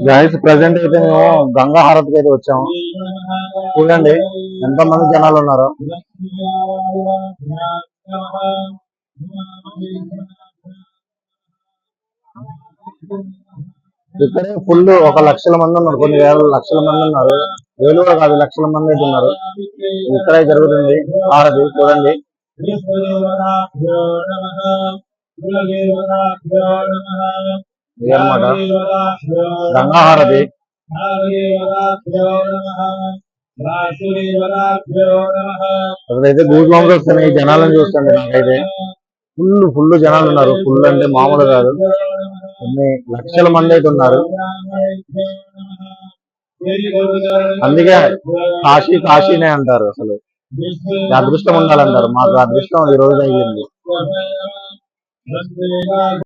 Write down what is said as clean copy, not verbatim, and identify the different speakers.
Speaker 1: Guys present అయితే మేము గంగా హారతికి అయితే వచ్చాము. చూడండి ఎంత మంది జనాలు ఉన్నారో. ఇక్కడే ఫుల్ 1,00,000 మంది ఉన్నారు, కొన్ని వేల లక్షల మంది ఉన్నారు, వేలు కూడా కాదు లక్షల మంది అయితే ఉన్నారు. ఇక్కడే జరుగుతుంది హారతి చూడండి. ఇదన్నమాట గంగా హారతి. అక్కడైతే గూడ్ బాంబులు వస్తున్నాయి, జనాలను చూస్తుంది. నాకైతే ఫుల్ జనాలు ఉన్నారు, ఫుల్ అంటే మామూలు కాదు, కొన్ని లక్షల మంది అయితే ఉన్నారు. అందుకే కాశీ కాశీనే అంటారు. అసలు అదృష్టం ఉండాలంటారు. మాకు అదృష్టం ఈ రోజు అయ్యింది.